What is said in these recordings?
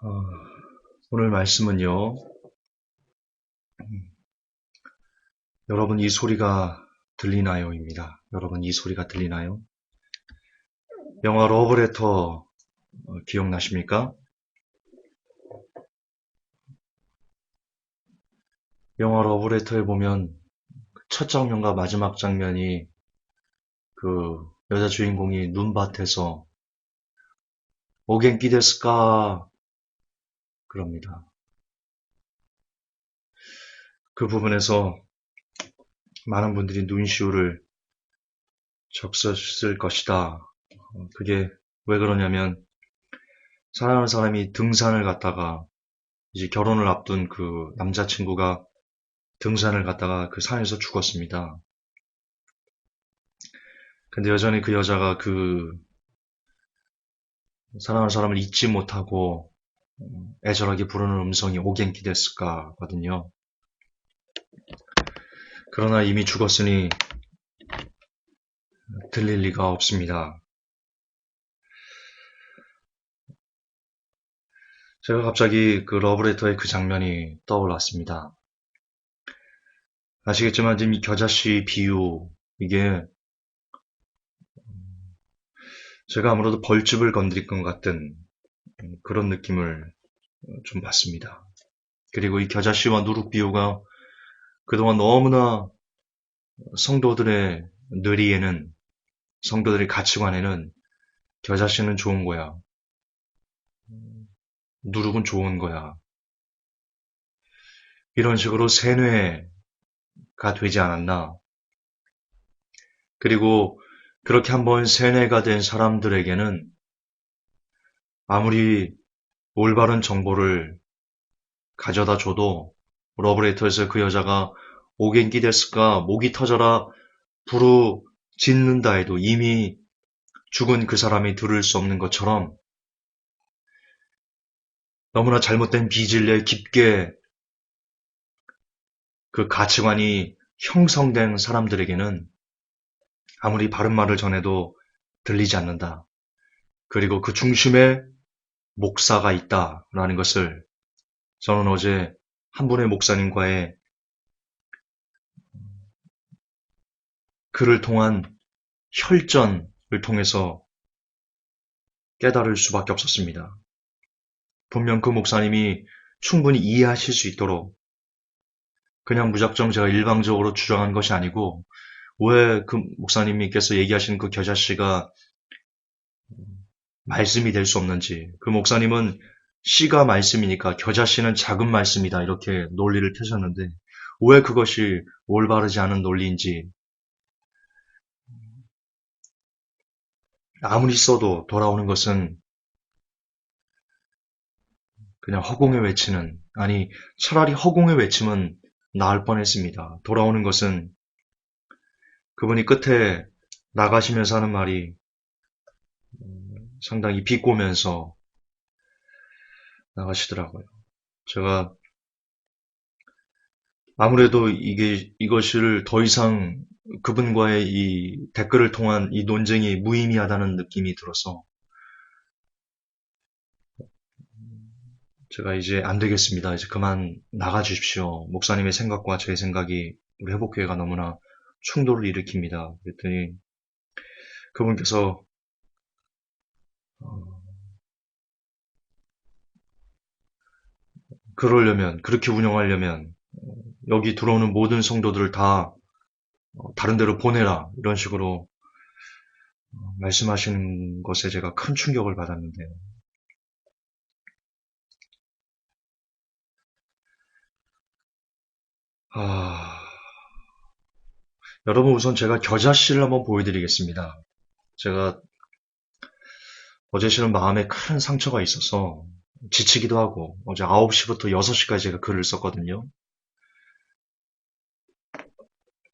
어, 오늘 말씀은요, 여러분 이 소리가 들리나요?입니다. 여러분 이 소리가 들리나요? 영화 러브레터 기억나십니까? 영화 러브레터에 보면 첫 장면과 마지막 장면이 그 여자 주인공이 눈밭에서 오겐키 데스까 그럽니다. 그 부분에서 많은 분들이 눈시울을 적셨을 것이다. 그게 왜 그러냐면 사랑하는 사람이 등산을 갔다가 이제 결혼을 앞둔 그 남자친구가 등산을 갔다가 그 산에서 죽었습니다. 근데 여전히 그 여자가 그 사랑하는 사람을 잊지 못하고 애절하게 부르는 음성이 오겐키 데스까거든요. 그러나 이미 죽었으니 들릴 리가 없습니다. 제가 갑자기 그 러브레터의 그 장면이 떠올랐습니다. 아시겠지만 지금 이 겨자씨 비유 이게 제가 아무래도 벌집을 건드릴 것 같은 그런 느낌을 좀 받습니다. 그리고 이 겨자씨와 누룩 비유가 그동안 너무나 성도들의 뇌리에는, 성도들의 가치관에는 겨자씨는 좋은 거야, 누룩은 좋은 거야, 이런 식으로 세뇌가 되지 않았나. 그리고 그렇게 한번 세뇌가 된 사람들에게는 아무리 올바른 정보를 가져다 줘도 러브레터에서 그 여자가 오겐키 데스까 목이 터져라 부르 짓는다 해도 이미 죽은 그 사람이 들을 수 없는 것처럼 너무나 잘못된 빚을 내 깊게 그 가치관이 형성된 사람들에게는 아무리 바른 말을 전해도 들리지 않는다. 그리고 그 중심에 목사가 있다라는 것을 저는 어제 한 분의 목사님과의 그를 통한 혈전을 통해서 깨달을 수밖에 없었습니다. 분명 그 목사님이 충분히 이해하실 수 있도록 그냥 무작정 제가 일방적으로 주장한 것이 아니고 왜 그 목사님께서 얘기하시는 그 겨자씨가 말씀이 될 수 없는지, 그 목사님은 씨가 말씀이니까 겨자씨는 작은 말씀이다 이렇게 논리를 펴셨는데 왜 그것이 올바르지 않은 논리인지 아무리 써도 돌아오는 것은 그냥 허공에 외치는, 아니 차라리 허공에 외치면 나을 뻔했습니다. 돌아오는 것은 그분이 끝에 나가시면서 하는 말이 상당히 비꼬면서 나가시더라고요. 제가 아무래도 이것을 더 이상 그분과의 이 댓글을 통한 이 논쟁이 무의미하다는 느낌이 들어서 제가 이제 안 되겠습니다. 이제 그만 나가 주십시오. 목사님의 생각과 제 생각이 우리 회복교회가 너무나 충돌을 일으킵니다. 그랬더니 그분께서 어, 그렇게 운영하려면 여기 들어오는 모든 성도들을 다 다른 데로 보내라 이런 식으로 말씀하시는 것에 제가 큰 충격을 받았는데요. 아, 여러분 우선 제가 겨자씨를 한번 보여드리겠습니다. 제가 어제 실은 마음에 큰 상처가 있어서 지치기도 하고 어제 9시부터 6시까지 제가 글을 썼거든요.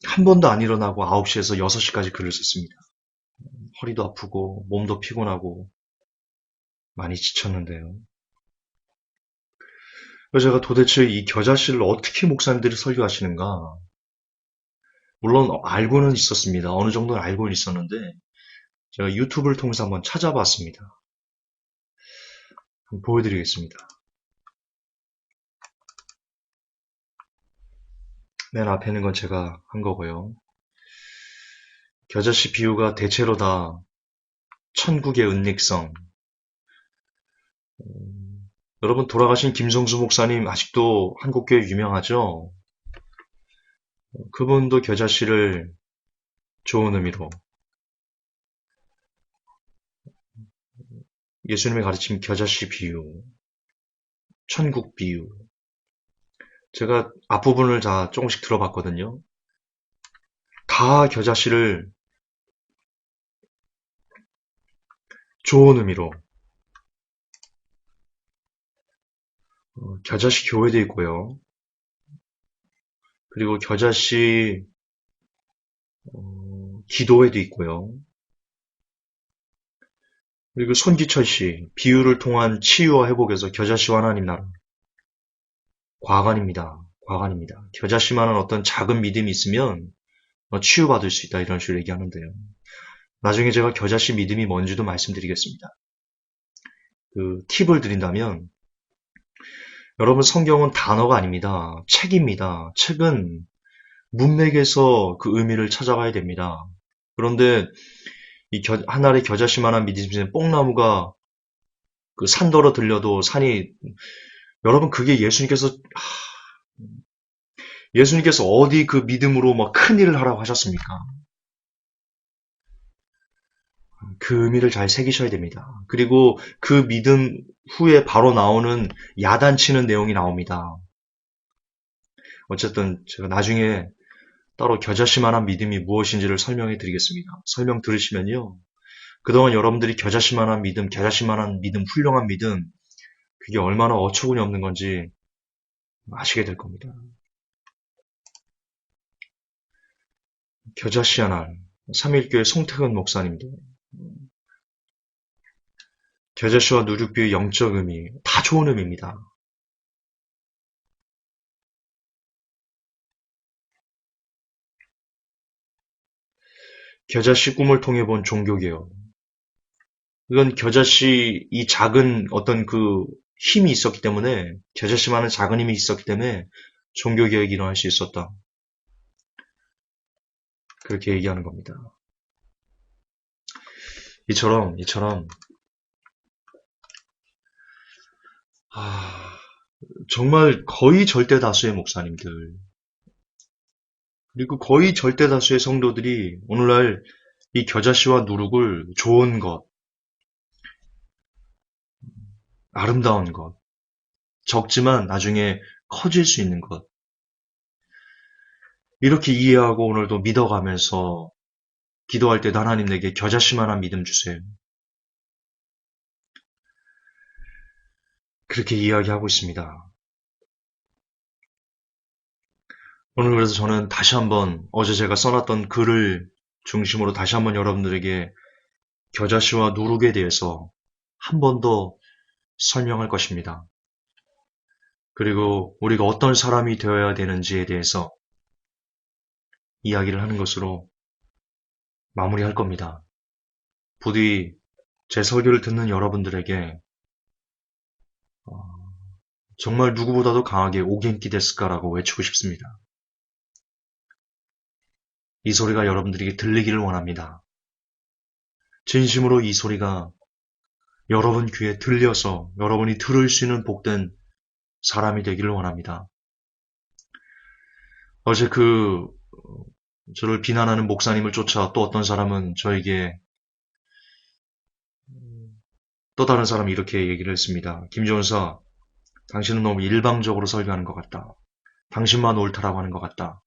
한 번도 안 일어나고 9시에서 6시까지 글을 썼습니다. 허리도 아프고 몸도 피곤하고 많이 지쳤는데요. 그래서 제가 도대체 이 겨자씨를 어떻게 목사님들이 설교하시는가? 물론 알고는 있었습니다. 어느 정도는 알고는 있었는데 제가 유튜브를 통해서 한번 찾아봤습니다. 한번 보여드리겠습니다. 맨 앞에 있는 건 제가 한 거고요. 겨자씨 비유가 대체로 다 천국의 은닉성. 여러분 돌아가신 김성수 목사님 아직도 한국교회 유명하죠? 그분도 겨자씨를 좋은 의미로 예수님의 가르침 겨자씨 비유, 천국 비유. 제가 앞부분을 다 조금씩 들어봤거든요. 다 겨자씨를 좋은 의미로 겨자씨 교회도 있고요. 그리고 겨자씨 기도회도 있고요. 그리고 손기철 씨 비유를 통한 치유와 회복에서 겨자씨와 하나님 나라 과관입니다. 과관입니다. 겨자씨만한 어떤 작은 믿음이 있으면 치유받을 수 있다 이런 식으로 얘기하는데요. 나중에 제가 겨자씨 믿음이 뭔지도 말씀드리겠습니다. 그 팁을 드린다면 여러분 성경은 단어가 아닙니다. 책입니다. 책은 문맥에서 그 의미를 찾아가야 됩니다. 그런데 이 한 알의 겨자씨만한 믿음의 뽕나무가 그 산더러 들려도 산이 여러분 그게 예수님께서 어디 그 믿음으로 막 큰 일을 하라고 하셨습니까? 그 의미를 잘 새기셔야 됩니다. 그리고 그 믿음 후에 바로 나오는 야단치는 내용이 나옵니다. 어쨌든 제가 나중에 따로 겨자씨만한 믿음이 무엇인지를 설명해 드리겠습니다. 설명 들으시면요. 그동안 여러분들이 겨자씨만한 믿음, 겨자씨만한 믿음, 훌륭한 믿음, 그게 얼마나 어처구니 없는 건지 아시게 될 겁니다. 겨자씨 하나, 삼일교회 송태근 목사님도 겨자씨와 누룩비의 영적 의미, 다 좋은 의미입니다. 겨자씨 꿈을 통해 본 종교개혁. 이건 겨자씨 이 작은 어떤 그 힘이 있었기 때문에 겨자씨만한 작은 힘이 있었기 때문에 종교개혁이 일어날 수 있었다. 그렇게 얘기하는 겁니다. 이처럼 정말 거의 절대 다수의 목사님들 그리고 거의 절대 다수의 성도들이 오늘날 이 겨자씨와 누룩을 좋은 것, 아름다운 것, 적지만 나중에 커질 수 있는 것 이렇게 이해하고 오늘도 믿어가면서 기도할 때도 하나님 내게 겨자씨만한 믿음 주세요. 그렇게 이야기하고 있습니다. 오늘 그래서 저는 다시 한번 어제 제가 써놨던 글을 중심으로 다시 한번 여러분들에게 겨자씨와 누룩에 대해서 한 번 더 설명할 것입니다. 그리고 우리가 어떤 사람이 되어야 되는지에 대해서 이야기를 하는 것으로 마무리할 겁니다. 부디 제 설교를 듣는 여러분들에게 정말 누구보다도 강하게 오겐키 데스까라고 외치고 싶습니다. 이 소리가 여러분들에게 들리기를 원합니다. 진심으로 이 소리가 여러분 귀에 들려서 여러분이 들을 수 있는 복된 사람이 되기를 원합니다. 어제 저를 비난하는 목사님을 쫓아 또 어떤 사람은 저에게 또 다른 사람이 이렇게 얘기를 했습니다. 김전사, 당신은 너무 일방적으로 설교하는 것 같다. 당신만 옳다라고 하는 것 같다.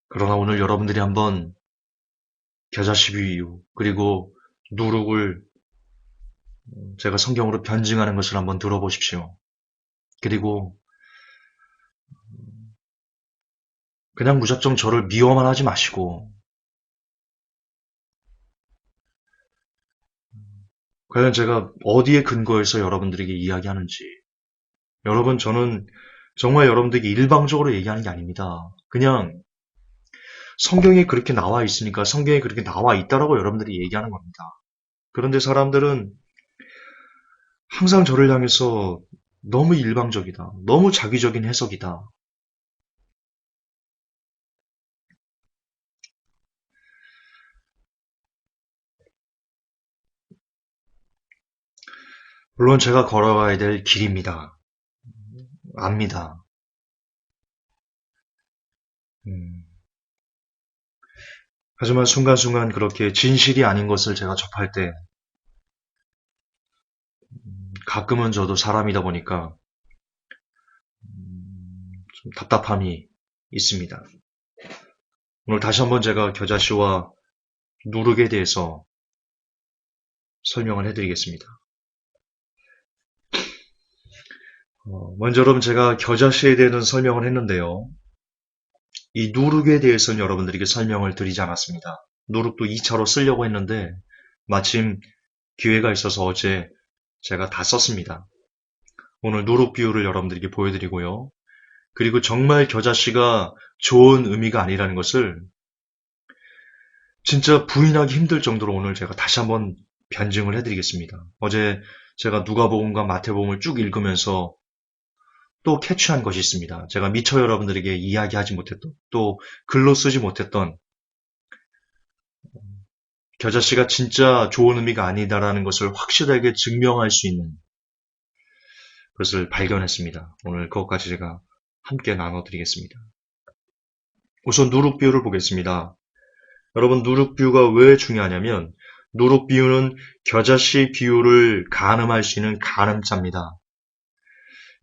그러나 오늘 여러분들이 한번 겨자씨 비유 그리고 누룩을 제가 성경으로 변증하는 것을 한번 들어보십시오. 그리고 그냥 무작정 저를 미워만 하지 마시고 과연 제가 어디에 근거해서 여러분들에게 이야기하는지 여러분 저는 정말 여러분들에게 일방적으로 얘기하는 게 아닙니다. 그냥 성경에 그렇게 나와 있으니까 성경에 그렇게 나와 있다라고 여러분들이 얘기하는 겁니다. 그런데 사람들은 항상 저를 향해서 너무 일방적이다. 너무 자기적인 해석이다. 물론 제가 걸어가야 될 길입니다. 압니다. 음, 하지만 순간순간 그렇게 진실이 아닌 것을 제가 접할 때 가끔은 저도 사람이다 보니까 좀 답답함이 있습니다. 오늘 다시 한번 제가 겨자씨와 누룩에 대해서 설명을 해드리겠습니다. 먼저 여러분 제가 겨자씨에 대해서 설명을 했는데요. 이 누룩에 대해서는 여러분들에게 설명을 드리지 않았습니다. 누룩도 2차로 쓰려고 했는데 마침 기회가 있어서 어제 제가 다 썼습니다. 오늘 누룩 비유를 여러분들에게 보여드리고요. 그리고 정말 겨자씨가 좋은 의미가 아니라는 것을 진짜 부인하기 힘들 정도로 오늘 제가 다시 한번 변증을 해드리겠습니다. 어제 제가 누가복음과 마태복음을 쭉 읽으면서 또 캐치한 것이 있습니다. 제가 미처 여러분들에게 이야기하지 못했던, 또 글로 쓰지 못했던 겨자씨가 진짜 좋은 의미가 아니다라는 것을 확실하게 증명할 수 있는 것을 발견했습니다. 오늘 그것까지 제가 함께 나눠드리겠습니다. 우선 누룩 비유를 보겠습니다. 여러분 누룩 비유가 왜 중요하냐면 누룩 비유는 겨자씨 비유를 가늠할 수 있는 가늠자입니다.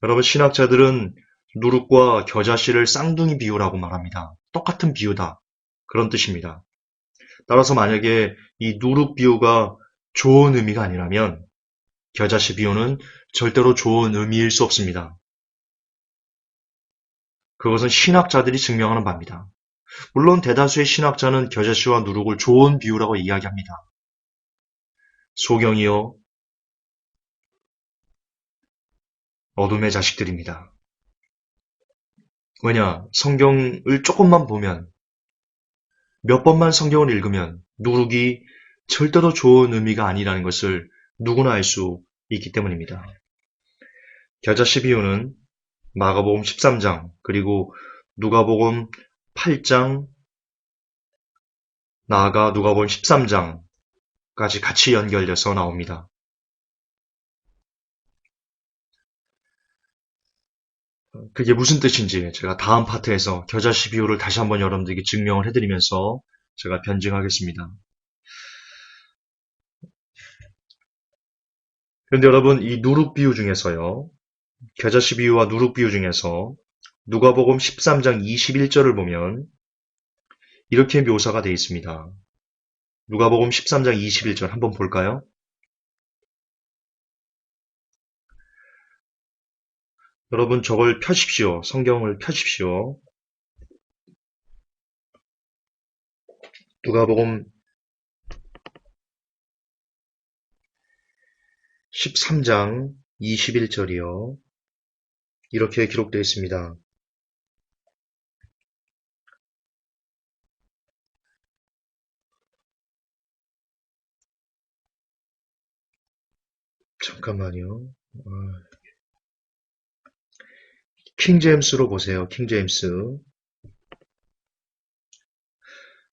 여러분 신학자들은 누룩과 겨자씨를 쌍둥이 비유라고 말합니다. 똑같은 비유다. 그런 뜻입니다. 따라서 만약에 이 누룩 비유가 좋은 의미가 아니라면 겨자씨 비유는 절대로 좋은 의미일 수 없습니다. 그것은 신학자들이 증명하는 바입니다. 물론 대다수의 신학자는 겨자씨와 누룩을 좋은 비유라고 이야기합니다. 소경이요, 어둠의 자식들입니다. 왜냐, 성경을 조금만 보면, 몇 번만 성경을 읽으면 누룩이 절대로 좋은 의미가 아니라는 것을 누구나 알 수 있기 때문입니다. 겨자씨 비유는 마가복음 13장, 그리고 누가복음 8장, 나아가 누가복음 13장까지 같이 연결돼서 나옵니다. 그게 무슨 뜻인지 제가 다음 파트에서 겨자씨 비유를 다시 한번 여러분들에게 증명을 해드리면서 제가 변증하겠습니다. 그런데 여러분 이 누룩 비유 중에서요. 겨자씨 비유와 누룩 비유 중에서 누가복음 13장 21절을 보면 이렇게 묘사가 되어 있습니다. 누가복음 13장 21절 한번 볼까요? 여러분 저걸 펴십시오. 성경을 펴십시오. 누가복음 13장 21절이요. 이렇게 기록되어 있습니다. 잠깐만요. 킹제임스로 보세요. 킹제임스.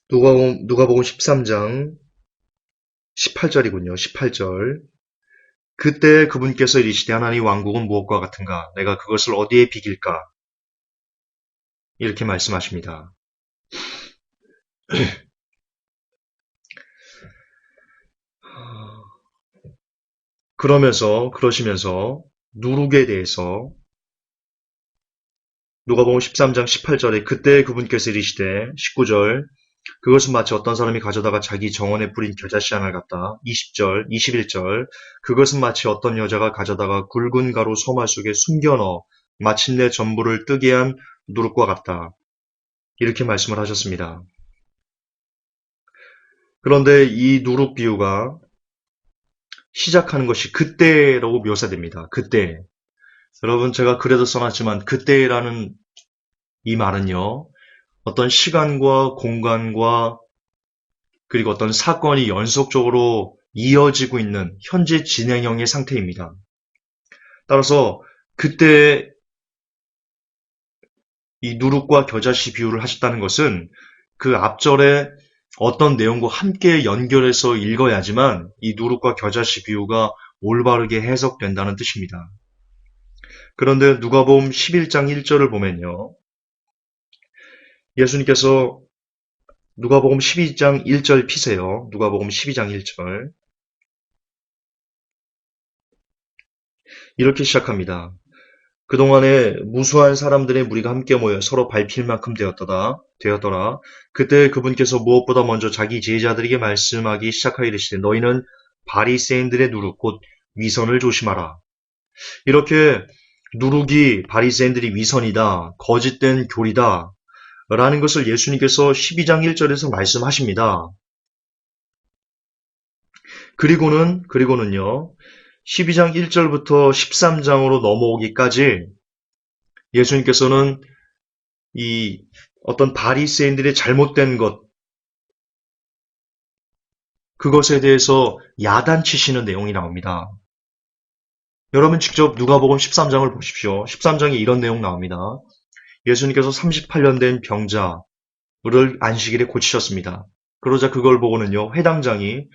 누가복음 13장 18절이군요. 18절. 그때 그분께서 이르시되 하나님 왕국은 무엇과 같은가? 내가 그것을 어디에 비길까? 이렇게 말씀하십니다. 그러시면서 누룩에 대해서 누가복음 13장 18절에 그때 그분께서 이르시되 19절 그것은 마치 어떤 사람이 가져다가 자기 정원에 뿌린 겨자씨 하나를 갖다 20절, 21절 그것은 마치 어떤 여자가 가져다가 굵은 가루 소마 속에 숨겨넣어 마침내 전부를 뜨게 한 누룩과 같다. 이렇게 말씀을 하셨습니다. 그런데 이 누룩 비유가 시작하는 것이 그때라고 묘사됩니다. 그때. 여러분 제가 글에도 써놨지만 그때라는 이 말은요. 어떤 시간과 공간과 그리고 어떤 사건이 연속적으로 이어지고 있는 현재 진행형의 상태입니다. 따라서 그때 이 누룩과 겨자씨 비유를 하셨다는 것은 그 앞절에 어떤 내용과 함께 연결해서 읽어야지만 이 누룩과 겨자씨 비유가 올바르게 해석된다는 뜻입니다. 그런데 누가복음 11장 1절을 보면요. 예수님께서 누가복음 12장 1절 피세요. 누가복음 12장 1절. 이렇게 시작합니다. 그동안에 무수한 사람들의 무리가 함께 모여 서로 밟힐 만큼 되었더라. 그때 그분께서 무엇보다 먼저 자기 제자들에게 말씀하기 시작하여 이르시되 너희는 바리새인들의 누룩 곧 위선을 조심하라. 이렇게 누룩이 바리새인들이 위선이다, 거짓된 교리다 라는 것을 예수님께서 12장 1절에서 말씀하십니다. 그리고는요. 12장 1절부터 13장으로 넘어오기까지 예수님께서는 이 어떤 바리새인들의 잘못된 것, 그것에 대해서 야단치시는 내용이 나옵니다. 여러분 직접 누가복음 13장을 보십시오. 13장에 이런 내용 나옵니다. 예수님께서 38년 된 병자를 안식일에 고치셨습니다. 그러자 그걸 보고는요, 회당장이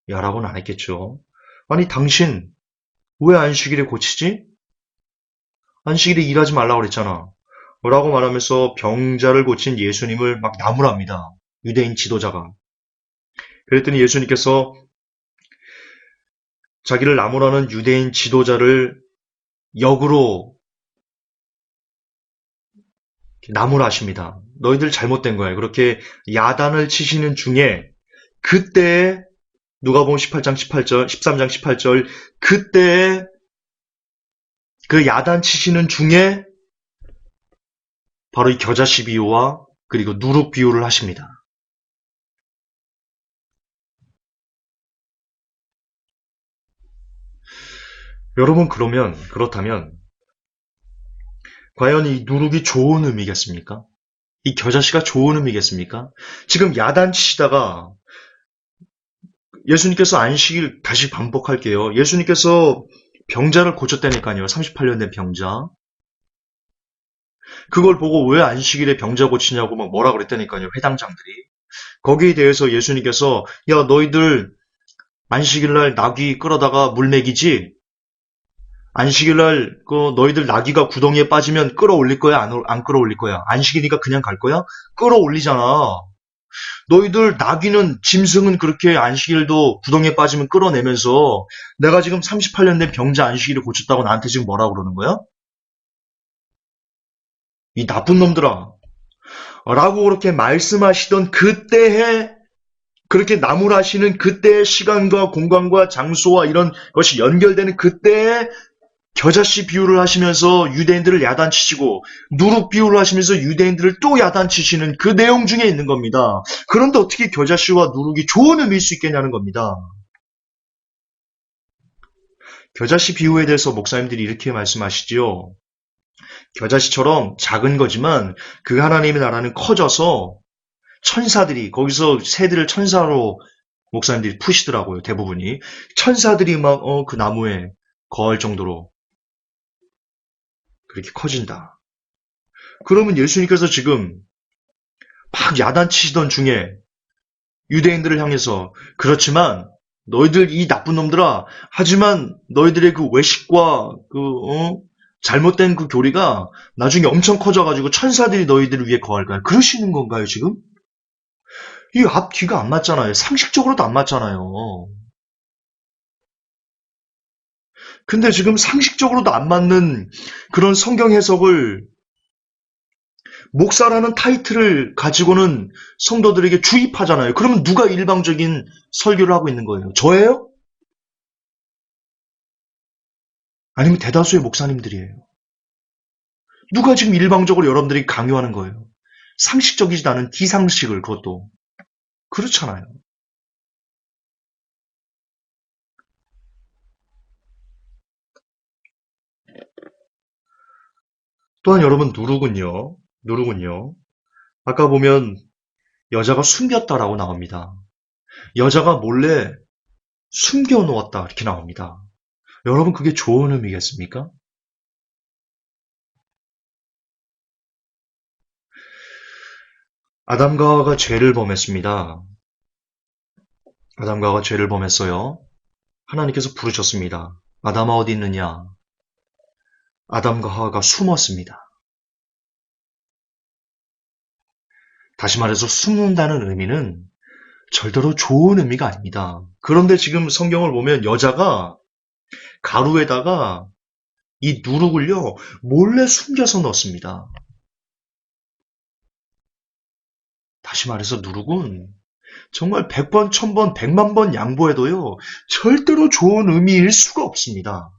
야라고는 안 했겠죠. 아니 당신 왜 안식일에 고치지? 안식일에 일하지 말라고 그랬잖아. 라고 말하면서 병자를 고친 예수님을 막 나무랍니다. 유대인 지도자가. 그랬더니 예수님께서 자기를 나무라는 유대인 지도자를 역으로 나무라 하십니다. 너희들 잘못된 거야. 그렇게 야단을 치시는 중에 그때 누가복음 18장 18절, 13장 18절 그때 그 야단 치시는 중에 바로 이 겨자씨 비유와 그리고 누룩 비유를 하십니다. 여러분 그렇다면 과연 이 누룩이 좋은 의미겠습니까? 이 겨자씨가 좋은 의미겠습니까? 지금 야단치시다가 예수님께서 안식일 다시 반복할게요. 예수님께서 병자를 고쳤다니까요. 38년 된 병자. 그걸 보고 왜 안식일에 병자 고치냐고 막 뭐라 그랬다니까요. 회당장들이. 거기에 대해서 예수님께서 야 너희들 안식일날 나귀 끌어다가 물 먹이지? 안식일날 너희들 나귀가 구덩이에 빠지면 끌어올릴 거야? 안 끌어올릴 거야? 안식일이니까 그냥 갈 거야? 끌어올리잖아. 너희들 나귀는 짐승은 그렇게 안식일도 구덩이에 빠지면 끌어내면서 내가 지금 38년 된 병자 안식일을 고쳤다고 나한테 지금 뭐라고 그러는 거야? 이 나쁜 놈들아. 라고 그렇게 말씀하시던 그때에 그렇게 나무라시는 그때의 시간과 공간과 장소와 이런 것이 연결되는 그때에 겨자씨 비유를 하시면서 유대인들을 야단치시고 누룩 비유를 하시면서 유대인들을 또 야단치시는 그 내용 중에 있는 겁니다. 그런데 어떻게 겨자씨와 누룩이 좋은 의미일 수 있겠냐는 겁니다. 겨자씨 비유에 대해서 목사님들이 이렇게 말씀하시지요. 겨자씨처럼 작은 거지만 그 하나님의 나라는 커져서 천사들이 거기서 새들을 천사로 목사님들이 푸시더라고요. 대부분이. 천사들이 막 그 나무에 거할 정도로 그렇게 커진다. 그러면 예수님께서 지금 막 야단치시던 중에 유대인들을 향해서 그렇지만 너희들 이 나쁜 놈들아 하지만 너희들의 그 외식과 잘못된 그 교리가 나중에 엄청 커져가지고 천사들이 너희들을 위해 거할 거야. 그러시는 건가요 지금? 이 앞뒤가 안 맞잖아요. 상식적으로도 안 맞잖아요. 근데 지금 상식적으로도 안 맞는 그런 성경 해석을 목사라는 타이틀을 가지고는 성도들에게 주입하잖아요. 그러면 누가 일방적인 설교를 하고 있는 거예요? 저예요? 아니면 대다수의 목사님들이에요? 누가 지금 일방적으로 여러분들이 강요하는 거예요? 상식적이지 않은 비상식을 그것도. 그렇잖아요. 또한 여러분 누룩은요. 아까 보면 여자가 숨겼다라고 나옵니다. 여자가 몰래 숨겨놓았다 이렇게 나옵니다. 여러분 그게 좋은 의미겠습니까? 아담과 하와가 죄를 범했습니다. 아담과 하와가 죄를 범했어요. 하나님께서 부르셨습니다. 아담아 어디 있느냐? 아담과 하와가 숨었습니다. 다시 말해서 숨는다는 의미는 절대로 좋은 의미가 아닙니다. 그런데 지금 성경을 보면 여자가 가루에다가 이 누룩을요, 몰래 숨겨서 넣습니다. 다시 말해서 누룩은 정말 100번, 1000번, 100만 번 양보해도요, 절대로 좋은 의미일 수가 없습니다.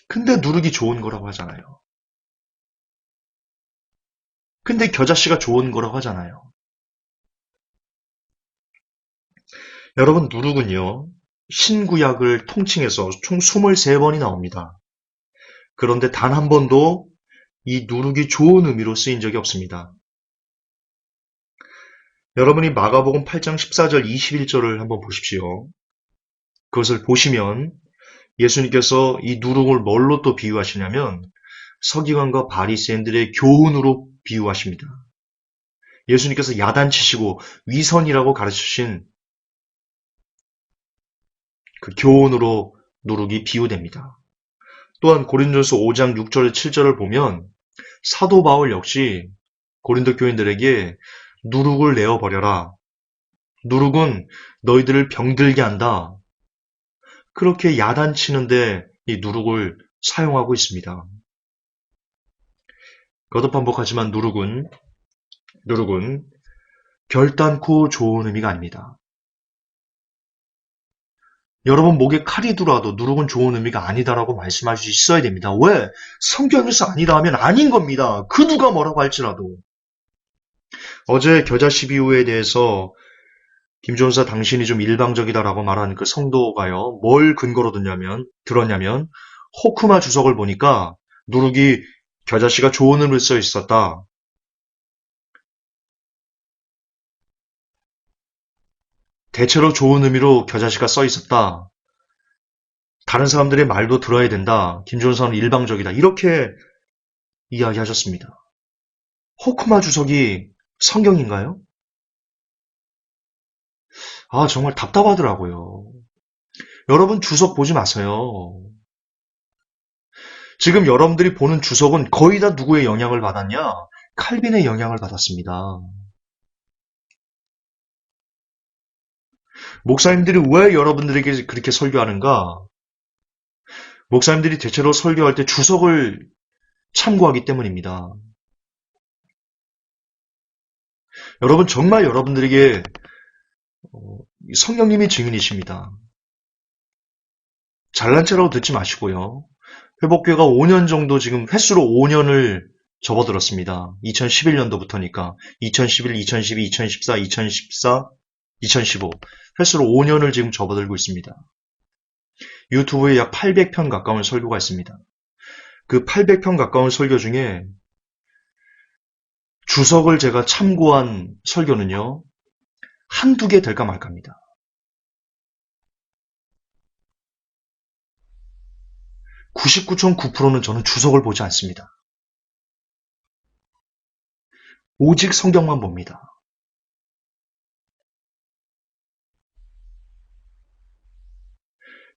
근데 누룩이 좋은 거라고 하잖아요. 근데 겨자씨가 좋은 거라고 하잖아요. 여러분, 누룩은요, 신구약을 통칭해서 총 23번이 나옵니다. 그런데 단 한 번도 이 누룩이 좋은 의미로 쓰인 적이 없습니다. 여러분이 마가복음 8장 14절 21절을 한번 보십시오. 그것을 보시면 예수님께서 이 누룩을 뭘로 또 비유하시냐면 서기관과 바리새인들의 교훈으로 비유하십니다. 예수님께서 야단치시고 위선이라고 가르치신 그 교훈으로 누룩이 비유됩니다. 또한 고린도전서 5장 6절 7절을 보면 사도 바울 역시 고린도 교인들에게 누룩을 내어버려라. 누룩은 너희들을 병들게 한다. 그렇게 야단치는데 이 누룩을 사용하고 있습니다. 거듭 반복하지만 누룩은 결단코 좋은 의미가 아닙니다. 여러분 목에 칼이 들어와도 누룩은 좋은 의미가 아니다라고 말씀할 수 있어야 됩니다. 왜? 성경에서 아니다 하면 아닌 겁니다. 그 누가 뭐라고 할지라도. 어제 겨자 12호에 대해서 김종사 당신이 좀 일방적이다라고 말하는 그 성도가요. 뭘 근거로 들었냐면 호크마 주석을 보니까 누룩이 겨자씨가 좋은 의미를 써 있었다. 대체로 좋은 의미로 겨자씨가 써 있었다. 다른 사람들의 말도 들어야 된다. 김종사는 일방적이다. 이렇게 이야기하셨습니다. 호크마 주석이 성경인가요? 아, 정말 답답하더라고요. 여러분 주석 보지 마세요. 지금 여러분들이 보는 주석은 거의 다 누구의 영향을 받았냐? 칼빈의 영향을 받았습니다. 목사님들이 왜 여러분들에게 그렇게 설교하는가? 목사님들이 대체로 설교할 때 주석을 참고하기 때문입니다. 여러분 정말 여러분들에게 성령님이 증인이십니다. 잘난 체라고 듣지 마시고요. 회복교가 5년 정도 지금 횟수로 5년을 접어들었습니다. 2011년도부터니까 2011, 2012, 2014, 2014, 2015 횟수로 5년을 지금 접어들고 있습니다. 유튜브에 약 800편 가까운 설교가 있습니다. 그 800편 가까운 설교 중에 주석을 제가 참고한 설교는요. 한두 개 될까 말까입니다. 99.9%는 저는 주석을 보지 않습니다. 오직 성경만 봅니다.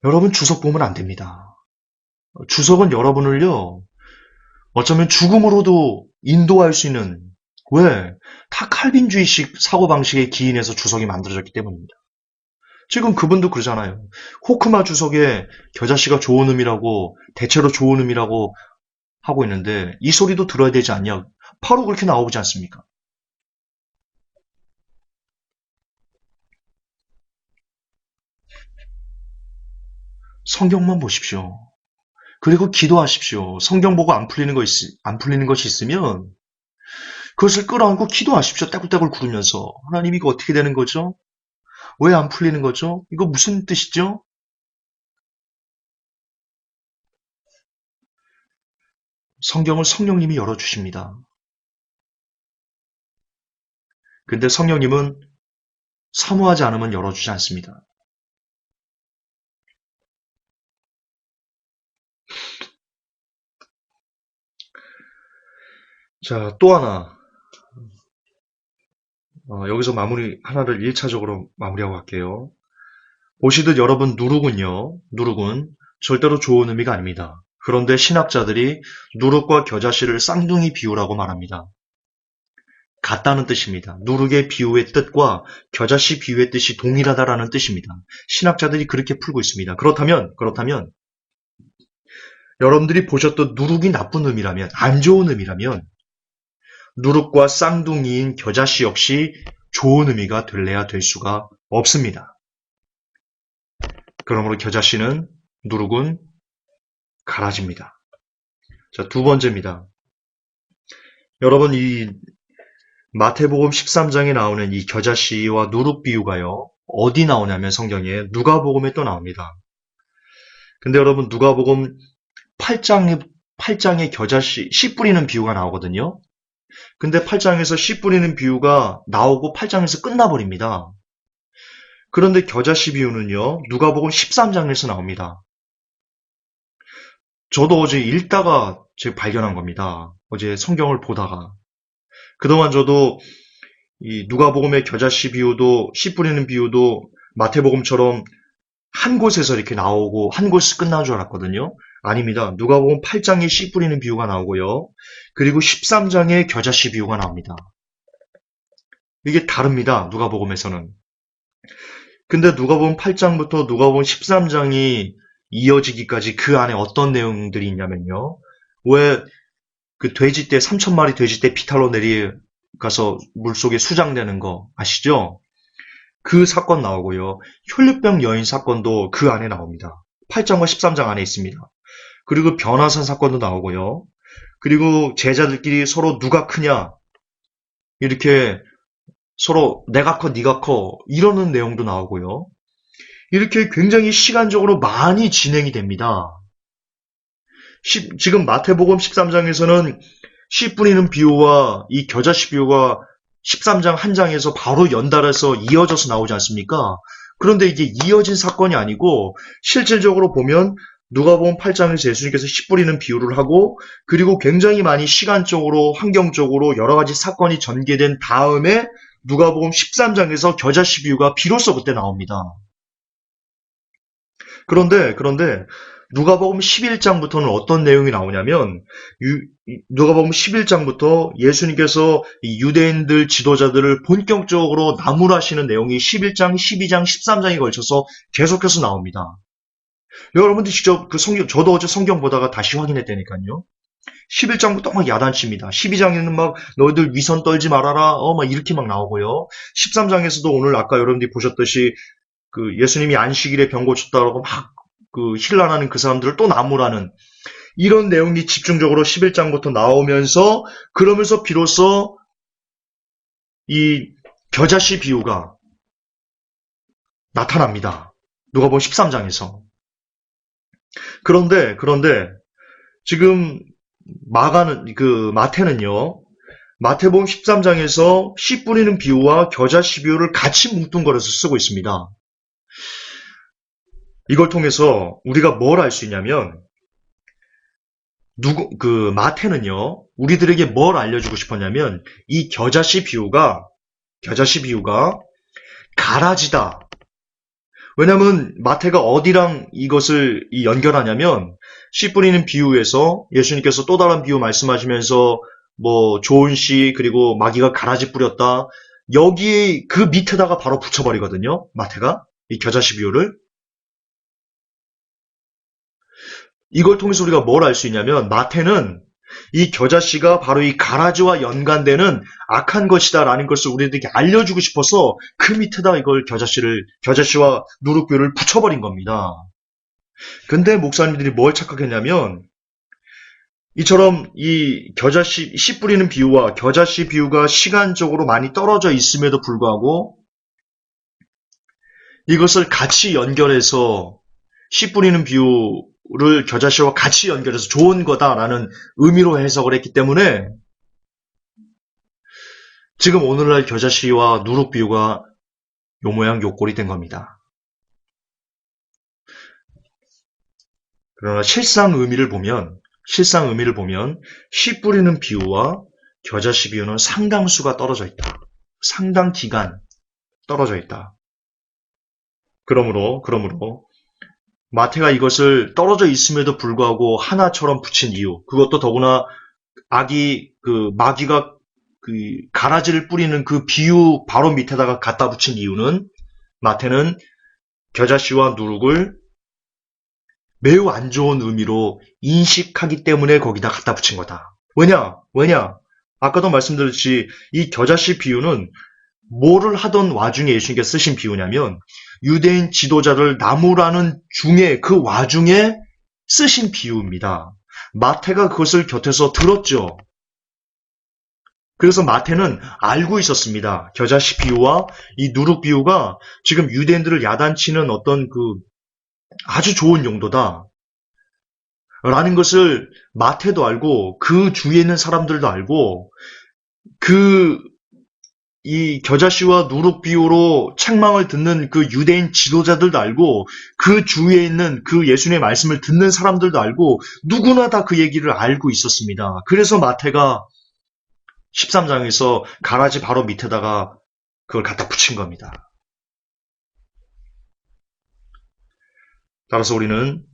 여러분 주석 보면 안 됩니다. 주석은 여러분을요. 어쩌면 죽음으로도 인도할 수 있는 왜? 다 칼빈주의식 사고방식에 기인해서 주석이 만들어졌기 때문입니다. 지금 그분도 그러잖아요. 호크마 주석에 겨자씨가 좋은 의미라고 대체로 좋은 의미라고 하고 있는데 이 소리도 들어야 되지 않냐. 바로 그렇게 나오지 않습니까? 성경만 보십시오. 그리고 기도하십시오. 성경 보고 안 풀리는 것이 있으면 그것을 끌어안고 기도하십시오. 떼굴떼굴 구르면서. 하나님 이거 어떻게 되는 거죠? 왜 안 풀리는 거죠? 이거 무슨 뜻이죠? 성경을 성령님이 열어주십니다. 근데 성령님은 사모하지 않으면 열어주지 않습니다. 자, 또 하나. 여기서 하나를 1차적으로 마무리하고 갈게요. 보시듯 여러분 누룩은 절대로 좋은 의미가 아닙니다. 그런데 신학자들이 누룩과 겨자씨를 쌍둥이 비유라고 말합니다. 같다는 뜻입니다. 누룩의 비유의 뜻과 겨자씨 비유의 뜻이 동일하다라는 뜻입니다. 신학자들이 그렇게 풀고 있습니다. 그렇다면 여러분들이 보셨던 누룩이 나쁜 의미라면, 안 좋은 의미라면 누룩과 쌍둥이인 겨자씨 역시 좋은 의미가 될래야 될 수가 없습니다. 그러므로 겨자씨는 누룩은 갈아집니다. 자, 두 번째입니다. 여러분, 이 마태복음 13장에 나오는 이 겨자씨와 누룩 비유가요, 어디 나오냐면 성경에 누가복음에 또 나옵니다. 근데 여러분, 누가복음 8장에 겨자씨, 씨 뿌리는 비유가 나오거든요. 근데 8장에서 씨 뿌리는 비유가 나오고 8장에서 끝나버립니다. 그런데 겨자씨 비유는요, 누가복음 13장에서 나옵니다. 저도 어제 읽다가 제가 발견한 겁니다. 어제 성경을 보다가. 그동안 저도 이 누가복음의 겨자씨 비유도, 씨 뿌리는 비유도 마태복음처럼 한 곳에서 이렇게 나오고 한 곳에서 끝난 줄 알았거든요. 아닙니다. 누가복음 8장에 씨 뿌리는 비유가 나오고요. 그리고 13장에 겨자씨 비유가 나옵니다. 이게 다릅니다. 누가복음에서는. 근데 누가복음 8장부터 누가복음 13장이 이어지기까지 그 안에 어떤 내용들이 있냐면요. 왜 그 돼지떼, 3,000마리 돼지떼 피탈로 내려가서 물속에 수장되는 거 아시죠? 그 사건 나오고요. 혈류병 여인 사건도 그 안에 나옵니다. 8장과 13장 안에 있습니다. 그리고 변화산 사건도 나오고요. 그리고 제자들끼리 서로 누가 크냐 이렇게 서로 내가 커 네가 커 이러는 내용도 나오고요. 이렇게 굉장히 시간적으로 많이 진행이 됩니다. 지금 마태복음 13장에서는 씨 뿌리는 비유와 이 겨자씨 비유가 13장 한 장에서 바로 연달아서 이어져서 나오지 않습니까? 그런데 이게 이어진 사건이 아니고 실질적으로 보면 누가복음 8장에서 예수님께서 씨 뿌리는 비유를 하고 그리고 굉장히 많이 시간적으로 환경적으로 여러 가지 사건이 전개된 다음에 누가복음 13장에서 겨자씨 비유가 비로소 그때 나옵니다. 그런데 누가복음 11장부터는 어떤 내용이 나오냐면 누가복음 11장부터 예수님께서 유대인들 지도자들을 본격적으로 나무라시는 내용이 11장, 12장, 13장에 걸쳐서 계속해서 나옵니다. 여러분들 직접 그 성경, 저도 어제 성경 보다가 다시 확인했다니까요. 11장부터 막 야단칩니다. 12장에는 막 너희들 위선 떨지 말아라. 막 이렇게 막 나오고요. 13장에서도 오늘 아까 여러분들이 보셨듯이 그 예수님이 안식일에 병 고쳤다라고 막 그 힐난하는 그 사람들을 또 나무라는 이런 내용이 집중적으로 11장부터 나오면서 그러면서 비로소 이 겨자씨 비유가 나타납니다. 누가복음 13장에서. 그런데 지금 마태는요. 마태복음 13장에서 씨 뿌리는 비유와 겨자씨 비유를 같이 뭉뚱그려서 쓰고 있습니다. 이걸 통해서 우리가 뭘 알 수 있냐면 마태는요. 우리들에게 뭘 알려주고 싶었냐면 이 겨자씨 비유가 가라지다. 왜냐하면 마태가 어디랑 이것을 연결하냐면 씨 뿌리는 비유에서 예수님께서 또 다른 비유 말씀하시면서 뭐 좋은 씨 그리고 마귀가 가라지 뿌렸다. 여기 그 밑에다가 바로 붙여버리거든요. 마태가 이 겨자씨 비유를. 이걸 통해서 우리가 뭘 알 수 있냐면 마태는 이 겨자씨가 바로 이 가라지와 연관되는 악한 것이다라는 것을 우리들에게 알려주고 싶어서 그 밑에다 이걸 겨자씨와 누룩비유를 붙여버린 겁니다. 근데 목사님들이 뭘 착각했냐면 이처럼 이 겨자씨 씨 뿌리는 비유와 겨자씨 비유가 시간적으로 많이 떨어져 있음에도 불구하고 이것을 같이 연결해서 씨 뿌리는 비유를 겨자씨와 같이 연결해서 좋은 거다라는 의미로 해석을 했기 때문에 지금 오늘날 겨자씨와 누룩 비유가 요 모양 요 꼴이 된 겁니다. 그러나 실상 의미를 보면 씨 뿌리는 비유와 겨자씨 비유는 상당수가 떨어져 있다. 상당 기간 떨어져 있다. 그러므로 마태가 이것을 떨어져 있음에도 불구하고 하나처럼 붙인 이유, 그것도 더구나 마귀가 그 가라지를 뿌리는 그 비유 바로 밑에다가 갖다 붙인 이유는 마태는 겨자씨와 누룩을 매우 안 좋은 의미로 인식하기 때문에 거기다 갖다 붙인 거다. 왜냐? 아까도 말씀드렸듯이 이 겨자씨 비유는 뭐를 하던 와중에 예수님께서 쓰신 비유냐면 유대인 지도자를 나무라는 중에 그 와중에 쓰신 비유입니다. 마태가 그것을 곁에서 들었죠. 그래서 마태는 알고 있었습니다. 겨자씨 비유와 이 누룩 비유가 지금 유대인들을 야단치는 어떤 아주 좋은 용도다. 라는 것을 마태도 알고 그 주위에 있는 사람들도 알고 이 겨자씨와 누룩 비유로 책망을 듣는 그 유대인 지도자들도 알고 그 주위에 있는 그 예수님의 말씀을 듣는 사람들도 알고 누구나 다 그 얘기를 알고 있었습니다. 그래서 마태가 13장에서 가라지 바로 밑에다가 그걸 갖다 붙인 겁니다. 따라서 우리는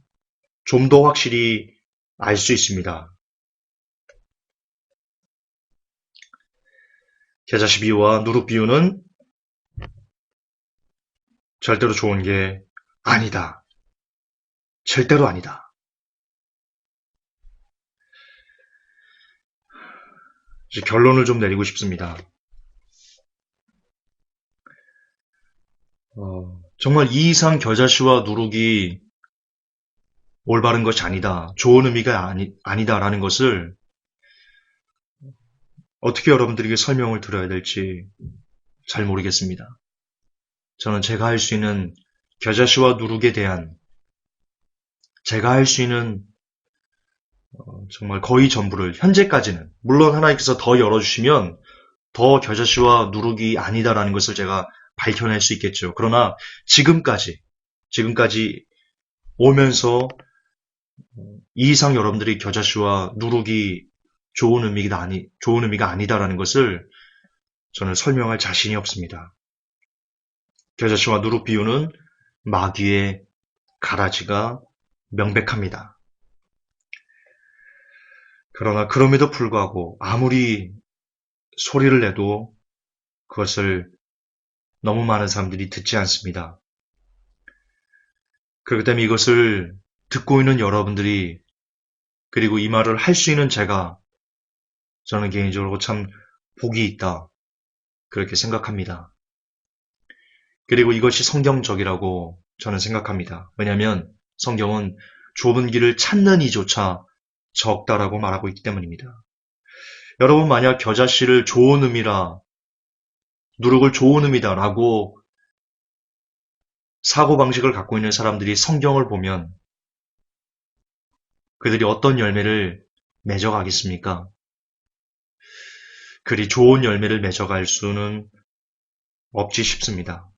좀 더 확실히 알 수 있습니다. 겨자씨 비유와 누룩 비유는 절대로 좋은 게 아니다. 절대로 아니다. 이제 결론을 좀 내리고 싶습니다. 정말 이 이상 겨자씨와 누룩이 올바른 것이 아니다. 좋은 의미가 아니다라는 것을 어떻게 여러분들에게 설명을 드려야 될지 잘 모르겠습니다. 저는 제가 할 수 있는 겨자씨와 누룩에 대한 제가 할 수 있는 정말 거의 전부를 현재까지는 물론 하나님께서 더 열어주시면 더 겨자씨와 누룩이 아니다라는 것을 제가 밝혀낼 수 있겠죠. 그러나 지금까지 오면서 이 이상 여러분들이 겨자씨와 누룩이 좋은 의미가 아니다라는 것을 저는 설명할 자신이 없습니다. 겨자씨와 누룩 비유는 마귀의 가라지가 명백합니다. 그러나 그럼에도 불구하고 아무리 소리를 내도 그것을 너무 많은 사람들이 듣지 않습니다. 그렇기 때문에 이것을 듣고 있는 여러분들이 그리고 이 말을 할 수 있는 저는 개인적으로 참 복이 있다. 그렇게 생각합니다. 그리고 이것이 성경적이라고 저는 생각합니다. 왜냐하면 성경은 좁은 길을 찾는 이조차 적다라고 말하고 있기 때문입니다. 여러분 만약 겨자씨를 좋은 의미라 누룩을 좋은 의미다라고 사고방식을 갖고 있는 사람들이 성경을 보면 그들이 어떤 열매를 맺어가겠습니까? 그리 좋은 열매를 맺어갈 수는 없지 싶습니다.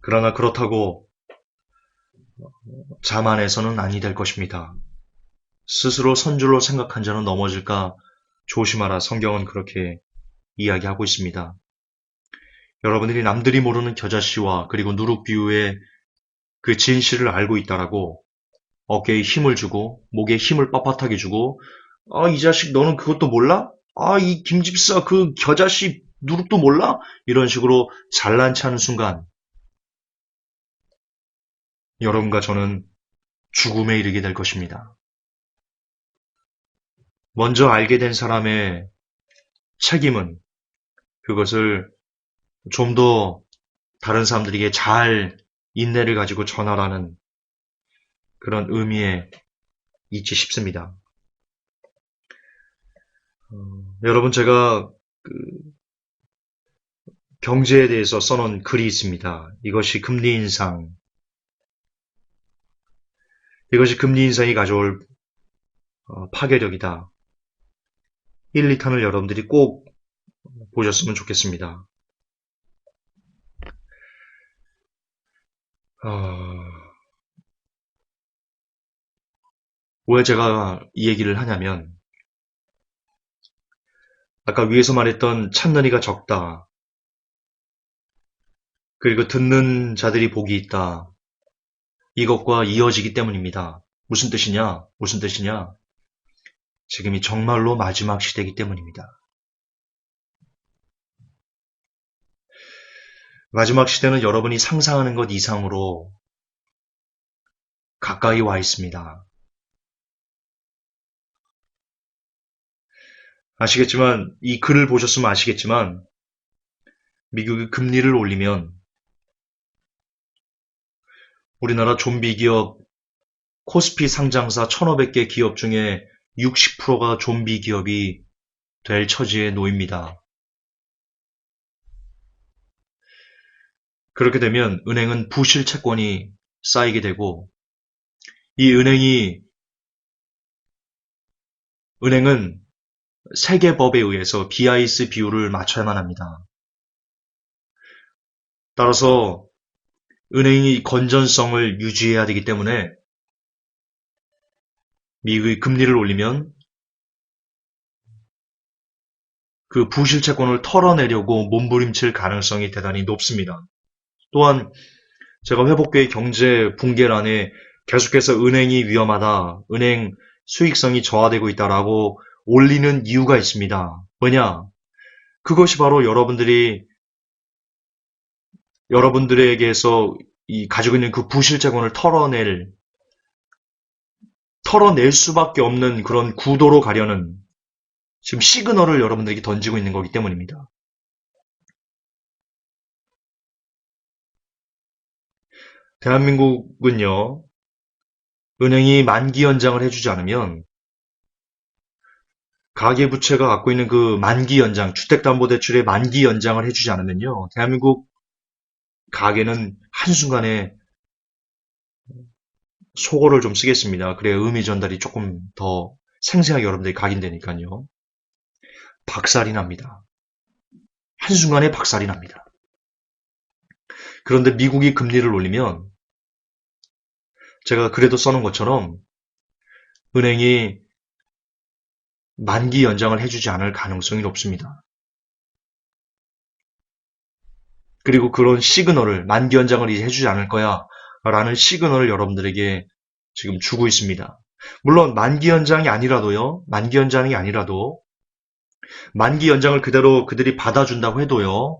그러나 그렇다고 자만해서는 아니 될 것입니다. 스스로 선줄로 생각한 자는 넘어질까 조심하라. 성경은 그렇게 이야기하고 있습니다. 여러분들이 남들이 모르는 겨자씨와 그리고 누룩 비유의 그 진실을 알고 있다라고 어깨에 힘을 주고 목에 힘을 빳빳하게 주고 이 자식 너는 그것도 몰라? 이 김집사 그 겨자씨 누룩도 몰라? 이런 식으로 잘난 체하는 순간 여러분과 저는 죽음에 이르게 될 것입니다. 먼저 알게 된 사람의 책임은 그것을 좀 더 다른 사람들에게 잘 인내를 가지고 전하라는 그런 의미에 있지 싶습니다. 여러분 제가 경제에 대해서 써놓은 글이 있습니다. 이것이 금리 인상이 가져올 파괴력이다. 1, 2탄을 여러분들이 꼭 보셨으면 좋겠습니다. 왜 제가 이 얘기를 하냐면 아까 위에서 말했던 참는이가 적다. 그리고 듣는 자들이 복이 있다. 이것과 이어지기 때문입니다. 무슨 뜻이냐? 무슨 뜻이냐? 지금이 정말로 마지막 시대이기 때문입니다. 마지막 시대는 여러분이 상상하는 것 이상으로 가까이 와 있습니다. 아시겠지만, 이 글을 보셨으면 아시겠지만, 미국이 금리를 올리면 우리나라 좀비 기업 코스피 상장사 1,500개 기업 중에 60%가 좀비 기업이 될 처지에 놓입니다. 그렇게 되면 은행은 부실 채권이 쌓이게 되고 이 은행은 세계법에 의해서 BIS 비율을 맞춰야만 합니다. 따라서 은행이 건전성을 유지해야 되기 때문에 미국이 금리를 올리면 그 부실 채권을 털어내려고 몸부림칠 가능성이 대단히 높습니다. 또한 제가 회복계의 경제 붕괴란에 계속해서 은행이 위험하다, 은행 수익성이 저하되고 있다라고 올리는 이유가 있습니다. 뭐냐? 그것이 바로 여러분들에게서 가지고 있는 그 부실 채권을 털어낼 수밖에 없는 그런 구도로 가려는 지금 시그널을 여러분들에게 던지고 있는 거기 때문입니다. 대한민국은요, 은행이 만기 연장을 해주지 않으면 가계부채가 갖고 있는 그 만기 연장, 주택담보대출의 만기 연장을 해주지 않으면요, 대한민국 가계는 한순간에 속어를 좀 쓰겠습니다. 그래야 의미 전달이 조금 더 생생하게 여러분들이 각인되니까요. 박살이 납니다. 한순간에 박살이 납니다. 그런데 미국이 금리를 올리면 제가 그래도 써놓은 것처럼 은행이 만기 연장을 해주지 않을 가능성이 높습니다. 그리고 그런 시그널을 만기 연장을 이제 해주지 않을 거야 라는 시그널을 여러분들에게 지금 주고 있습니다. 물론 만기 연장이 아니라도 만기 연장을 그대로 그들이 받아준다고 해도요,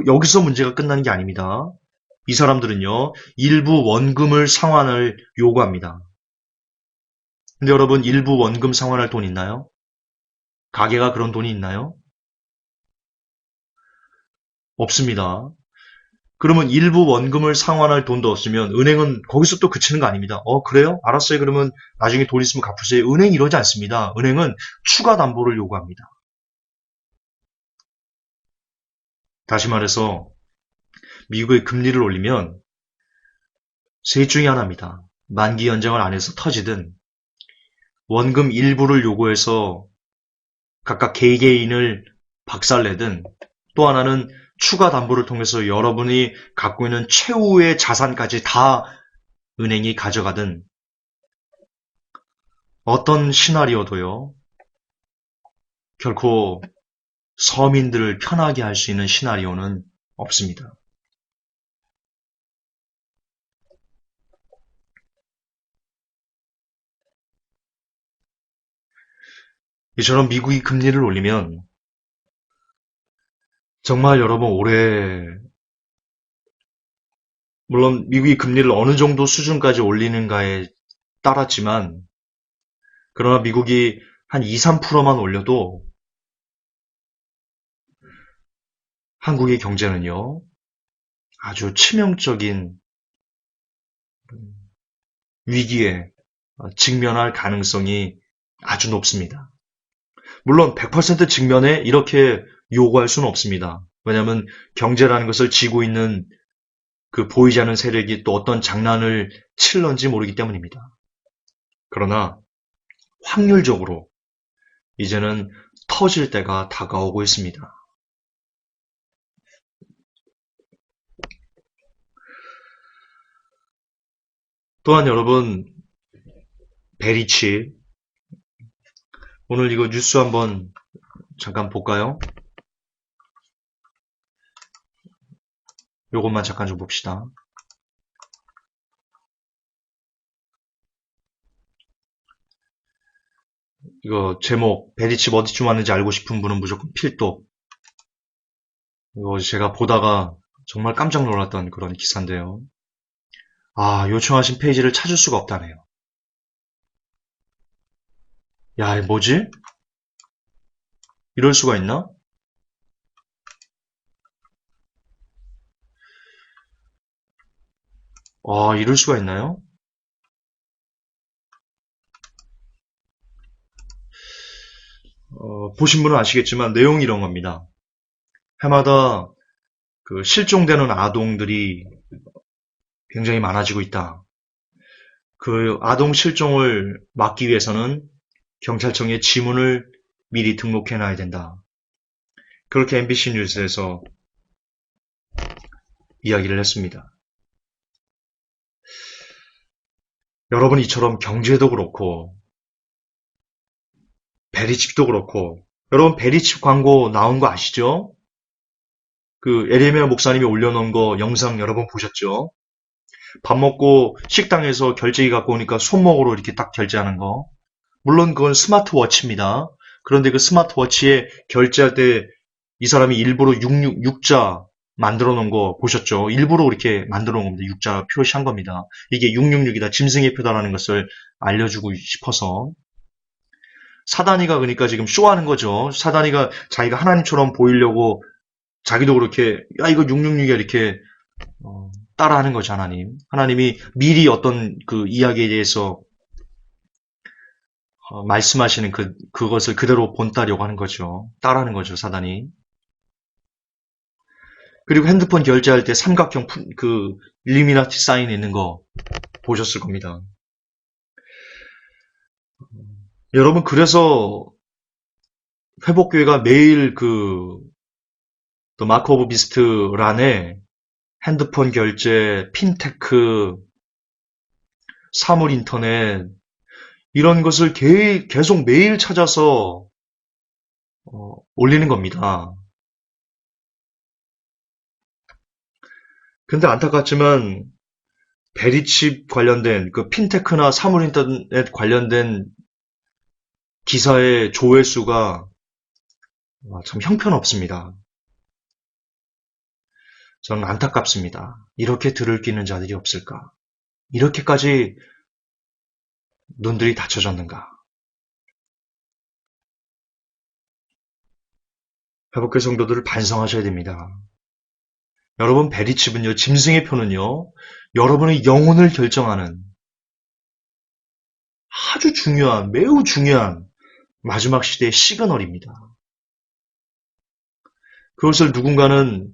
여기서 문제가 끝나는 게 아닙니다. 이 사람들은요, 일부 원금을 상환을 요구합니다. 근데 여러분, 일부 원금 상환할 돈 있나요? 가게가 그런 돈이 있나요? 없습니다. 그러면 일부 원금을 상환할 돈도 없으면 은행은 거기서 또 그치는 거 아닙니다. 그래요? 알았어요. 그러면 나중에 돈 있으면 갚으세요. 은행이 이러지 않습니다. 은행은 추가 담보를 요구합니다. 다시 말해서 미국의 금리를 올리면 셋 중에 하나입니다. 만기 연장을 안 해서 터지든 원금 일부를 요구해서 각각 개개인을 박살내든 또 하나는 추가 담보를 통해서 여러분이 갖고 있는 최후의 자산까지 다 은행이 가져가든 어떤 시나리오도요. 결코 서민들을 편하게 할 수 있는 시나리오는 없습니다. 이처럼 미국이 금리를 올리면 정말 여러분 물론 미국이 금리를 어느 정도 수준까지 올리는가에 따랐지만 그러나 미국이 한 2, 3%만 올려도 한국의 경제는요, 아주 치명적인 위기에 직면할 가능성이 아주 높습니다. 물론 100% 직면에 이렇게 요구할 수는 없습니다. 왜냐하면 경제라는 것을 쥐고 있는 그 보이지 않는 세력이 또 어떤 장난을 칠런지 모르기 때문입니다. 그러나 확률적으로 이제는 터질 때가 다가오고 있습니다. 또한 여러분, 베리치, 오늘 이거 뉴스 한번 잠깐 볼까요? 요것만 잠깐 좀 봅시다. 이거 제목 베리칩 어디쯤 왔는지 알고 싶은 분은 무조건 필독. 이거 제가 보다가 정말 깜짝 놀랐던 그런 기사인데요. 아, 요청하신 페이지를 찾을 수가 없다네요. 야, 이거 뭐지? 이럴 수가 있나? 아, 이럴 수가 있나요? 보신 분은 아시겠지만 내용이 이런 겁니다. 해마다 그 실종되는 아동들이 굉장히 많아지고 있다. 그 아동 실종을 막기 위해서는 경찰청에 지문을 미리 등록해놔야 된다. 그렇게 MBC 뉴스에서 이야기를 했습니다. 여러분 이처럼 경제도 그렇고 베리칩도 그렇고 여러분 베리칩 광고 나온 거 아시죠? 그 에레미야 목사님이 올려놓은 거 영상 여러분 보셨죠? 밥 먹고 식당에서 결제기 갖고 오니까 손목으로 이렇게 딱 결제하는 거. 물론 그건 스마트워치입니다. 그런데 그 스마트워치에 결제할 때 이 사람이 일부러 666자 만들어 놓은 거 보셨죠? 일부러 이렇게 만들어 놓은 겁니다. 6자 표시한 겁니다. 이게 666이다. 짐승의 표다라는 것을 알려주고 싶어서. 사단이가 그러니까 지금 쇼하는 거죠. 사단이가 자기가 하나님처럼 보이려고 자기도 그렇게 야 이거 666이야 이렇게 따라하는 거죠. 하나님이 미리 어떤 그 이야기에 대해서 말씀하시는 그것을 그대로 본따려고 하는 거죠. 따라하는 거죠. 사단이. 그리고 핸드폰 결제할 때 삼각형 그 일루미나티 사인 있는 거 보셨을 겁니다. 여러분 그래서 회복교회가 매일 또 마크 오브 비스트란에 핸드폰 결제, 핀테크, 사물 인터넷 이런 것을 계속 매일 찾아서 올리는 겁니다. 근데 안타깝지만 베리칩 관련된 그 핀테크나 사물 인터넷 관련된 기사의 조회수가 참 형편없습니다. 저는 안타깝습니다. 이렇게 들을 끼는 자들이 없을까? 이렇게까지 눈들이 닫혀졌는가? 회복교 성도들을 반성하셔야 됩니다. 여러분 베리칩은요, 짐승의 표는요, 여러분의 영혼을 결정하는 아주 중요한, 매우 중요한 마지막 시대의 시그널입니다. 그것을 누군가는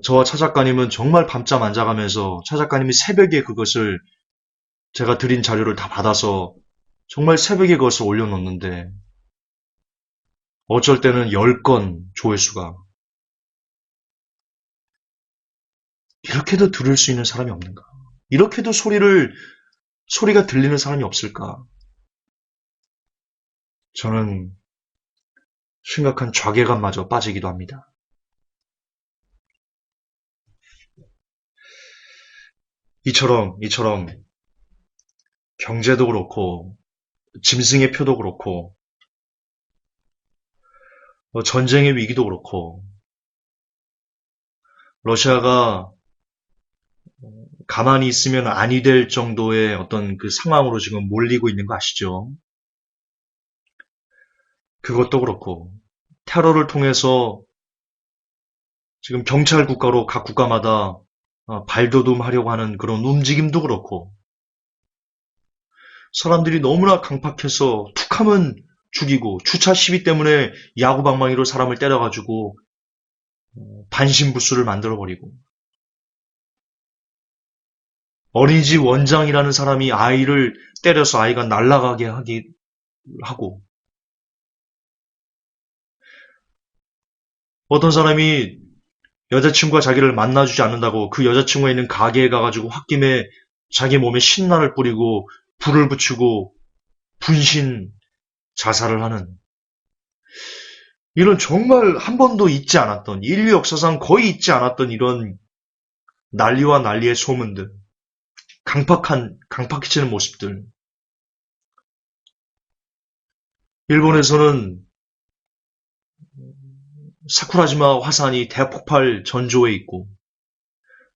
저와 차 작가님은 정말 밤잠 안 자가면서 차 작가님이 새벽에 그것을 제가 드린 자료를 다 받아서 정말 새벽에 그것을 올려놓는데 어쩔 때는 10건 조회수가 이렇게도 들을 수 있는 사람이 없는가? 이렇게도 소리가 들리는 사람이 없을까? 저는 심각한 좌괴감마저 빠지기도 합니다. 이처럼 경제도 그렇고 짐승의 표도 그렇고 전쟁의 위기도 그렇고 러시아가 가만히 있으면 아니 될 정도의 어떤 그 상황으로 지금 몰리고 있는 거 아시죠? 그것도 그렇고 테러를 통해서 지금 경찰 국가로 각 국가마다 발돋움하려고 하는 그런 움직임도 그렇고 사람들이 너무나 강팍해서 툭하면 죽이고 주차 시비 때문에 야구방망이로 사람을 때려가지고 반신부수를 만들어버리고 어린이집 원장이라는 사람이 아이를 때려서 아이가 날아가게 하고 어떤 사람이 여자친구가 자기를 만나주지 않는다고 그 여자친구가 있는 가게에 가가지고 홧김에 자기 몸에 신나를 뿌리고 불을 붙이고 분신 자살을 하는 이런 정말 한 번도 있지 않았던 인류 역사상 거의 있지 않았던 이런 난리와 난리의 소문들, 강팍해지는 모습들. 일본에서는 사쿠라지마 화산이 대폭발 전조에 있고,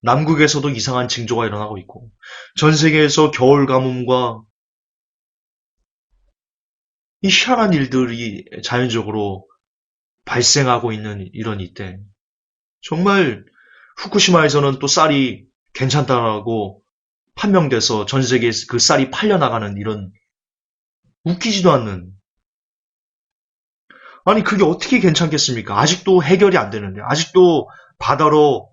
남극에서도 이상한 징조가 일어나고 있고, 전 세계에서 겨울 가뭄과 이 희한한 일들이 자연적으로 발생하고 있는 이런 이때, 정말 후쿠시마에서는 또 쌀이 괜찮다고 판명돼서 전 세계에 그 쌀이 팔려나가는 이런 웃기지도 않는, 아니 그게 어떻게 괜찮겠습니까? 아직도 해결이 안 되는데, 아직도 바다로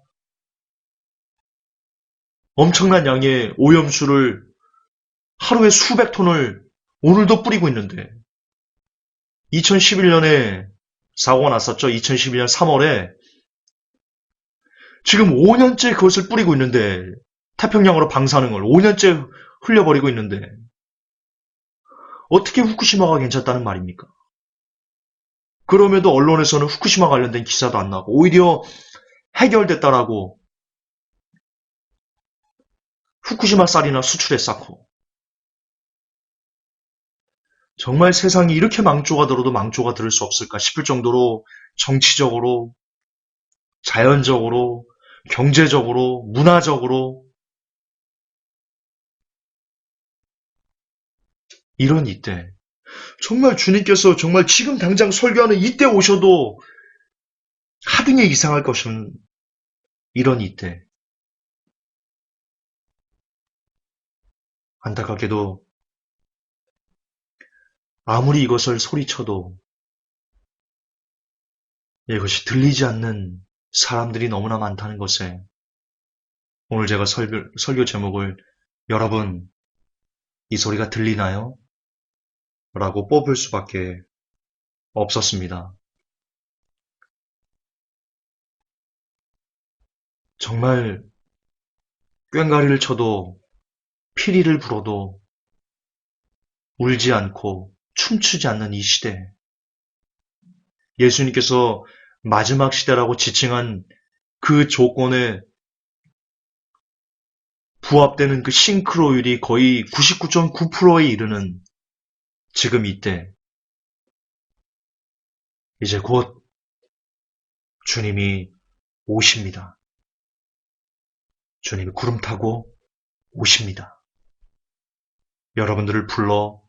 엄청난 양의 오염수를 하루에 수백 톤을 오늘도 뿌리고 있는데, 2011년에 사고가 났었죠. 2011년 3월에 지금 5년째 그것을 뿌리고 있는데, 태평양으로 방사능 걸 5년째 흘려버리고 있는데, 어떻게 후쿠시마가 괜찮다는 말입니까? 그럼에도 언론에서는 후쿠시마 관련된 기사도 안 나고, 오히려 해결됐다라고 후쿠시마 쌀이나 수출에 쌓고, 정말 세상이 이렇게 망조가 들어도 망조가 들을 수 없을까 싶을 정도로 정치적으로, 자연적으로, 경제적으로, 문화적으로 이런 이때, 정말 주님께서 정말 지금 당장 설교하는 이때 오셔도 하등에 이상할 것은 이런 이때, 안타깝게도 아무리 이것을 소리쳐도 이것이 들리지 않는 사람들이 너무나 많다는 것에, 오늘 제가 설교 제목을 여러분 이 소리가 들리나요? 라고 뽑을 수밖에 없었습니다. 정말 꽹가리를 쳐도 피리를 불어도 울지 않고 춤추지 않는 이 시대, 예수님께서 마지막 시대라고 지칭한 그 조건에 부합되는 그 싱크로율이 거의 99.9%에 이르는 지금 이때, 이제 곧 주님이 오십니다. 주님이 구름 타고 오십니다. 여러분들을 불러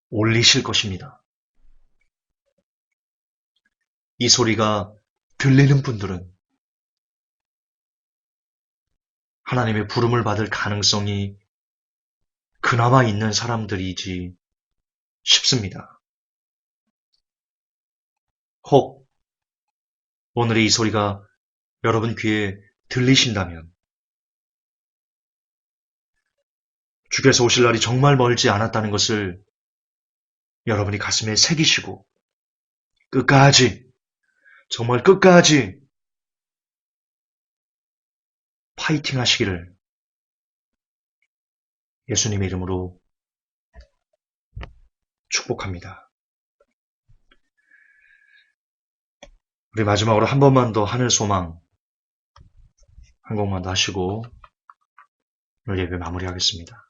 올리실 것입니다. 이 소리가 들리는 분들은 하나님의 부름을 받을 가능성이 그나마 있는 사람들이지 싶습니다. 혹 오늘의 이 소리가 여러분 귀에 들리신다면, 주께서 오실 날이 정말 멀지 않았다는 것을 여러분이 가슴에 새기시고 끝까지, 정말 끝까지 파이팅 하시기를 예수님의 이름으로 축복합니다. 우리 마지막으로 한 번만 더 하늘 소망 한 곡만 더 하시고 오늘 예배 마무리하겠습니다.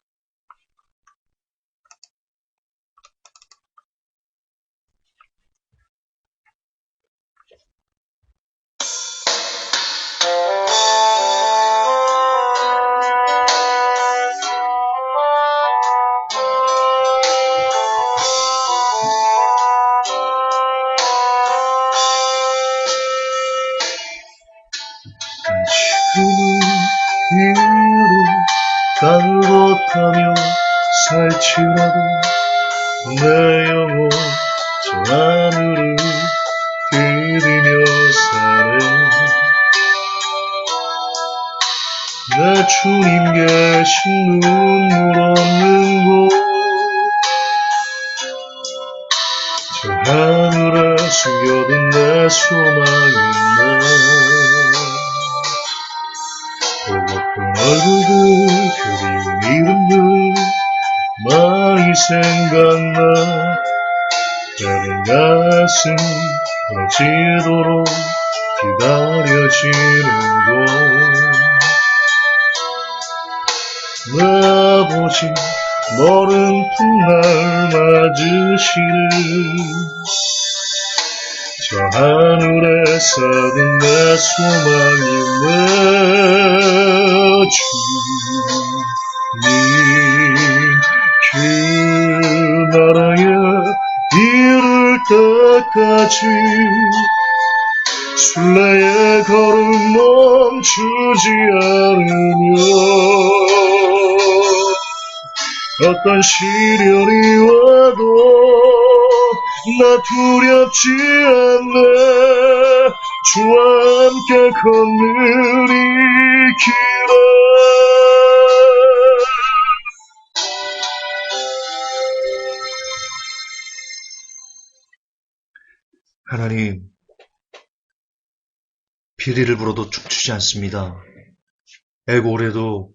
갈곳하며 살치라도 내 영혼 저 하늘을 들으며 사네. 내 주님 계신 눈물 없는 곳 저 하늘에 숨겨둔 내 소망이네. 보고픈 얼굴들 그리운 이름들 많이 생각나. 다른 가슴 터지도록 기다려지는 곳 내 아버지 너른 훗날 맞으시는 저 하늘에 사는 내 소망이 내 주님 그 나라에 이를 때까지 순례의 걸음 멈추지 않으며 어떤 시련이 와도 나 두렵지 않네 주와 함께 걷는 이 길에 하나님, 비리를 불어도 춤추지 않습니다. 애고래도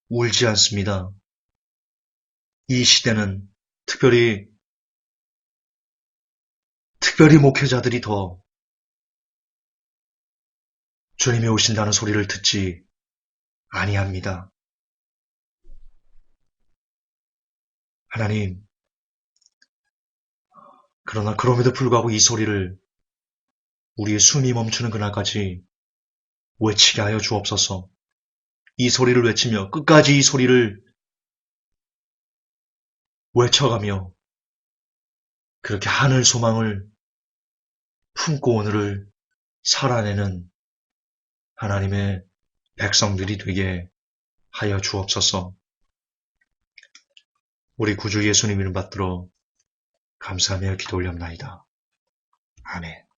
울지 않습니다. 이 시대는 특별히 목회자들이 더 주님이 오신다는 소리를 듣지 아니합니다. 하나님, 그러나 그럼에도 불구하고 이 소리를 우리의 숨이 멈추는 그날까지 외치게 하여 주옵소서. 이 소리를 외치며 끝까지 이 소리를 외쳐가며 그렇게 하늘 소망을 품고 오늘을 살아내는 하나님의 백성들이 되게 하여 주옵소서. 우리 구주 예수님 이름 받들어 감사하며 기도 올렸나이다. 아멘.